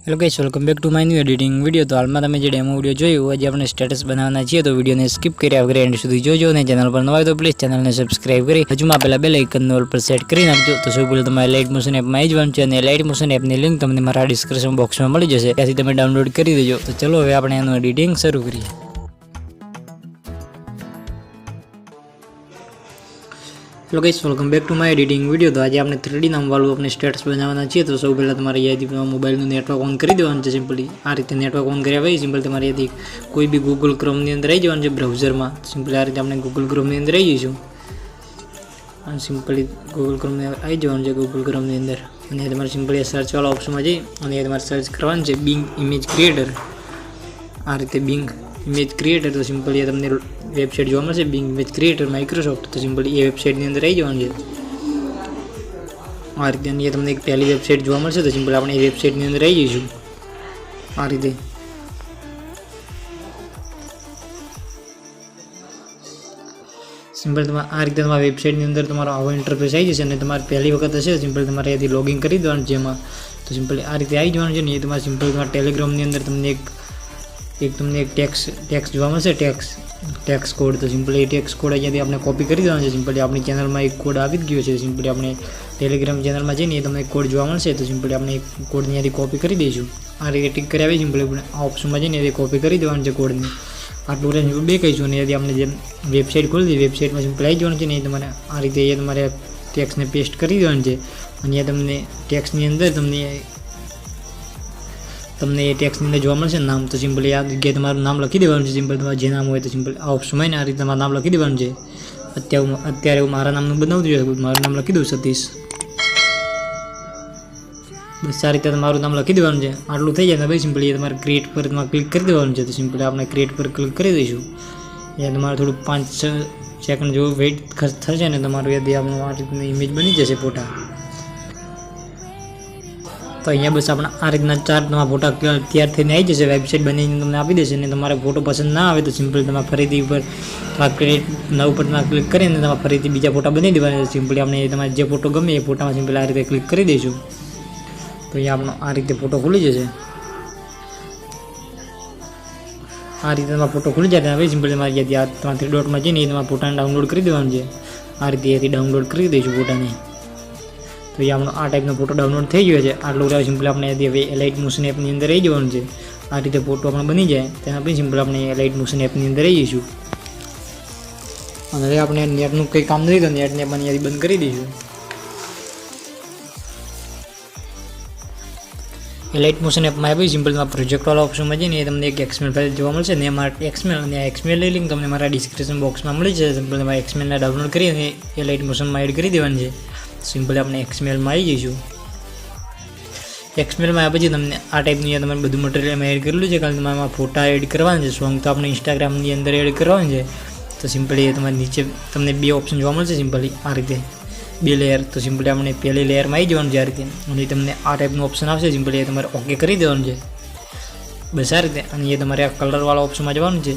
Hello guys, welcome back to my new editing video. तो हाल में તમે જે ડેમો વિડિયો જોયો આજે આપણે સ્ટેટસ બનાવવાના છીએ, તો વિડિયોને સ્કીપ કર્યા વગર એન્ડ સુધી જોજો અને ચેનલ પર નવા હોય તો પ્લીઝ ચેનલને સબસ્ક્રાઇબ કરી બાજુમાં આપેલા બેલ આઇકનને ઓલ પર સેટ કરી નાખજો। તો સૌ પહેલા તમારે લાઇટ મોશન એપમાં આવી જવાનું છે અને લાઇટ મોશન એપની લિંક તમને મારા ડિસ્ક્રિપ્શન બોક્સમાં મળી જશે, ત્યાંથી તમે ડાઉનલોડ કરી દેજો। તો ચલો હવે આપણે એનું એડિટિંગ શરૂ કરીએ। Hello guys, welcome back to my editing video. तो आज आपने 3D नाम वालों अपने स्टेटस बनाना चाहिए। तो सब पहला तुम्हारे यदि मोबाइल नेटवर्क ऑन कर देवानुं छे। सिंपली आ रीते नेटवर्क ऑन कर्या पछी सिंपल तमारे यदि कोई भी गूगल क्रोम ની અંદર આવી જવાનું છે બ્રાઉઝર માં। સિમ્પલી આ રીતે આપણે ગૂગલ ક્રોમ ની અંદર આવી જઈશું અને સિમ્પલી ગૂગલ ક્રોમ ની આવી જવાનું છે ગૂગલ ક્રોમ ની અંદર અને તમારે સિમ્પલી સર્ચ વાળા ઓપ્શન માં જઈ અને તમારે સર્ચ કરવાનું છે Bing ઇમેજ ક્રિએટર। આ રીતે Bing इमेज क्रिएटर तो सिंपल ये तमने वेबसाइट जो मळशे Bing इमेज क्रिएटर माइक्रोसॉफ्ट। तो सिंपल ये वेबसाइट ની અંદર આવી જવાનું છે। આ રીતે ये તમને એક પહેલી વેબસાઇટ જોવા મળશે। તો સિમ્પલ આપણે એ વેબસાઇટ ની અંદર આવી જઈશું। આ રીતે સિમ્પલ તમારે આ રીતે તમારા વેબસાઇટ ની અંદર તમારો આવો ઇન્ટરફેસ આવી જશે અને તમારે પહેલી વખત હશે સિમ્પલ તમારે અહીંથી લોગિન કરી દેવાનું છે એમાં। તો સિમ્પલ આ રીતે આવી જવાનું છે ને એ તમારે સિમ્પલ તમારા ટેલિગ્રામ ની અંદર તમને તમને एक टेक्स्ट જોવા મળશે टेक्स्ट कोड। तो सिंपली ये टेक्स्ट कोड અહીંયાથી આપણે કોપી કરી દેવાનો છે। સિમ્પલી આપણી ચેનલમાં એક કોડ આવી ગયો છે। સિમ્પલી આપણે ટેલિગ્રામ ચેનલમાં જઈને તમને એક કોડ જોવા મળશે। તો સિમ્પલી આપણે એક કોડ અહીંયાથી કોપી કરી દઈશું। આ રીતે ટિક કર્યા પછી સિમ્પલી આપણે આ ઓપ્શનમાં જઈને એ કોપી કરી દેવાનું છે કોડને। આટલું રેન્જ બે કહીશું અને અહીંયાથી આપણે જે વેબસાઇટ ખોલી દીધી વેબસાઇટમાં સિમ્પલી આવી જવાનું છે ને એ તમારે આ રીતે એ તમારે ટેક્સ્ટને પેસ્ટ કરી દેવાનું છે। અને તમને ટેક્સ્ટની અંદર તમને ये टेक्स्ट ની અંદર જોવા મળશે નામ। તો સિમ્પલી આ જગ્યાએ તમારું નામ લખી દેવાનું છે। સિમ્પલ તમારું જે નામ હોય તો સિમ્પલ આ ઓપ્શનમાં ને આ રીતે તમારું નામ લખી દેવાનું છે। અત્યારે હું મારા નામનું બનાવું છું, મારું નામ લખી દઉં સતીશ। બસ આ રીતે તમારું નામ લખી દેવાનું છે। આટલું થઈ જાય તો ભાઈ સિમ્પલી તમારે ક્રિએટ પર તમારે ક્લિક કરી દેવાનું છે। તો સિમ્પલી આપણે ક્રિએટ પર ક્લિક કરી દઈશું। એ તમારે થોડું 5-6 સેકન્ડ જેવું વેઇટ થશે ને તમારું યાદી આપણું આ રીતની ઇમેજ બની જશે ફોટા। तो अँ बस अपना आ रीतना 4 तमारा फोटा तैयार थईने आई जशे। वेबसाइट बनीने तमने आपी देशे ने तमारे फोटो पसंद ना आवे तो सिम्पल तमारे फरीथी पर क्रिएट नव पर क्लिक करीने तमारे फरीथी बीजा फोटा बनावी देवाना छे। सिम्पली आपणे तमारे जे फोटो गमे ए फोटामां सिम्पल आ रीते क्लिक करी दईशुं। तो अँ आपणो आ रीते फोटो खुली जशे। आ रीते तमारो फोटो खुली जाय त्यां सिम्पल तमारे तमारे 3 डॉट में जईने तमारे फोटाने डाउनलॉड करी देवानुं छे। आ रीते डाउनलॉड करी दईशुं फोटाने। तो ये आपणो आ टाइपनो फोटो डाउनलॉड थई गयो छे। आटલું જ સિમ્પલ આપણે હવે લાઇટ મોશન એપની અંદર આવી જવાનું છે। આ રીતે ફોટો આપણો બની જાય તેના પછી સિમ્પલ આપણે લાઇટ મોશન એપની અંદર આવી જઈશું અને હવે આપણે નેટનું કંઈ કામ નથી તો નેટને પણ અહીંયાથી બંધ કરી દઈશું। એ લાઇટ મોશન એપમાં આવી સિમ્પલ પ્રોજેક્ટ વાળા ઓપ્શનમાં જઈને તમને એક XML ફાઇલ જોવા મળશે ને એમાં XML અને આ XML લિંક તમને મારા ડિસ્ક્રિપ્શન બોક્સમાં મળી જશે। સિમ્પલ તમારે XMLને ડાઉનલોડ કરી અને એ લાઇટ મોશનમાં એડ કરી દેવાની છે। सिंपल अपने XML में आई जाइए। XML में पीछे तमने आ टाइपनी तमारे बधु मटीरियल में एड करेलू है कारण तमारे फोटा एड करवा सॉन्ग तो अपने इंस्टाग्राम ની અંદર एड करवा है। तो सिम्पली तमारे नीचे तमने बे ऑप्शन જોવા મળશે सिम्पली आ रीते बे लेयर। तो सिम्पली अपने पहली लेयर में आई जवानुं छे आ रीते अने तमने आ टाइपनो ऑप्शन आवशे। सिम्पली तमारे ओके करी देवानुं छे बस आ रीते। अने ये तमारे आ कलर वाला ऑप्शन में जवानुं छे।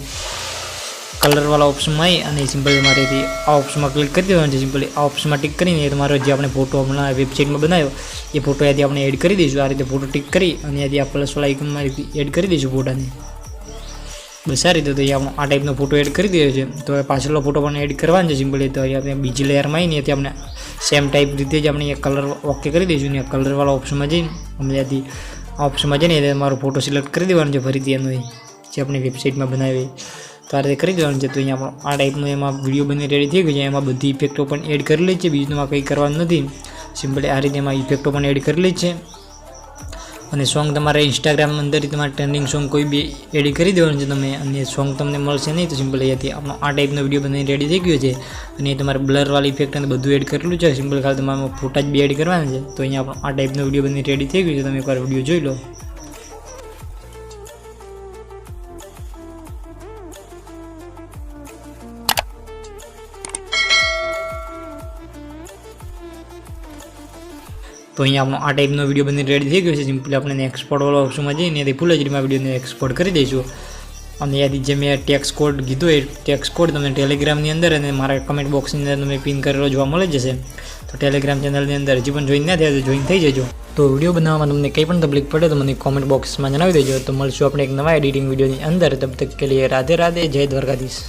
कलर वाला ऑप्शन में आई अने सिम्पल तमारे आ ऑप्शन में क्लिक कर देवानुं छे। सिम्पली आ ऑप्शन में टिक करीने तमारो जे आपणे फोटो हमणां वेबसाइट में बनाव्यो ए फोटो यादी आपणे एड करी दईशुं। आ रीते फोटो टिक करी अने यादी आ प्लस वाला आइकन में एड करी दईशुं फोटाने बस आ रीते। तो ये आपणो आ टाइपनो फोटो एड करी दीधो छे। तो पाछळनो फोटो पण एड करवानो छे। सिम्पली तो आपणे बीजी लेयर में आवीने आपणे सेम टाइप रीते ज आपणे कलर ओके करी दईशुं ने कलर वाला ऑप्शन में जईने अमे यादी आ ऑप्शन में जईने तमारो फोटो सिलेक्ट करी देवानो छे फरीथी एनो जे आपणे वेबसाइट में बनावी। तो आ रीते करी देवानुं छे। तो अहींया आ टाइपनो एमां विडियो बनी रेडी थई गयो छे। एमां बधी इफेक्टो पण एड करेली छे, बीजुं एमां कंई करवानुं नथी। सिम्पली आ रीते एमां इफेक्टो पण एड करेली छे अने सॉन्ग तमारे इंस्टाग्राम अंदर तमारे ट्रेंडिंग सॉन्ग कोई बी एड करी देवानुं छे तमे अने सॉन्ग तमने मळशे नहीं। तो सिम्पल અહીંયાથી આપણો आ टाइपनो विडियो बनी रेडी थई गयो छे अने तमारे ब्लर वाली इफेक्ट अने बधुं एड करेલું છે। सिम्पल खाली तमारे फोटा ज बी एड करवाना छे। तो અહીંયા આપણો आ टाइपनो विडियो बनी रेडी थई गयो छे। તમે એકવાર વિડિયો જોઈ લો। तो अँ आप आ टाइपनो विडियो बनी रेडी थी गयो है। सिम्पली अपने एक्सपोर्ट वाला ऑप्शन में जाइए फूल एचडी में विडियो ने एक्सपोर्ट कर दईशुं। અને યાદી જે મેં ટેક્સ્ટ કોડ કીધો એ ટેક્સ્ટ કોડ તમને ટેલિગ્રામની અંદર અને મારા કમેન્ટ બોક્સની અંદર તમે પિન કરેલો જોવા મળી જશે। તો ટેલિગ્રામ ચેનલની અંદર હજી પણ જોઈન ના થયા તો જોઈન થઈ જજો. તો વિડીયો બનાવવામાં તમને કંઈ પણ તકલીફ પડે તો મને કોમેન્ટ બોક્સમાં જણાવી દેજો. તો મળશું આપણે એક નવા એડિટિંગ વિડીયોની અંદર. તબ તક કે લીએ રાધે રાધે, જય દ્વારકાધીશ.